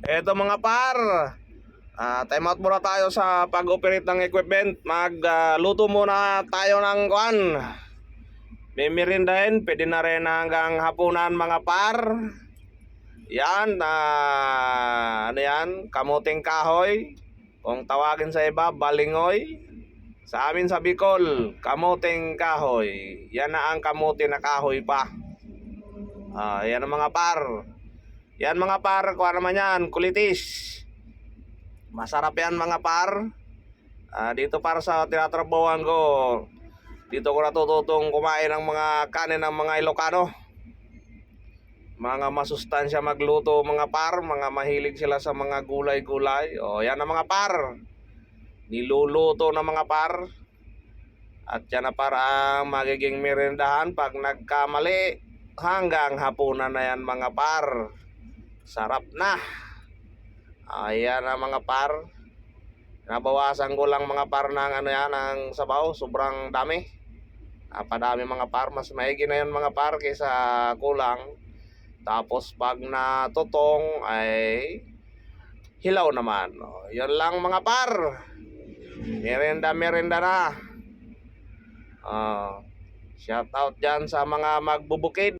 Eto mga par, time out muna tayo sa pag-operate ng equipment. Magluto muna tayo ng kuan. May merindahin, pwede na rin hanggang hapunan mga par. Yan, ano yan, kamuting kahoy. Kung tawagin sa iba, balingoy. Sa amin sa Bicol, kamuting kahoy. Yan na ang kamuti na kahoy pa. Yan ang mga par. Yan mga par, kuha naman yan, kulitis. Masarap yan mga par. Dito para sa tinatrabawan ko, dito ko natututong kumain ng mga kanin ng mga Ilocano. Mga masustansya magluto mga par, mga mahilig sila sa mga gulay-gulay. Yan ang mga par. Niluluto na mga par. At yan na para magiging merindahan pag nagkamali. Hanggang hapunan na yan mga par. Sarap na. Ayan ang mga par. Nabawasan ko lang mga par ng ano yan, ng sabaw. Sobrang dami. Napadami mga par. Mas maigi na yan mga par kaysa kulang. Tapos pag natutong ay hilaw naman. Yan lang mga par. Merenda na. Shout out dyan sa mga magbubukid.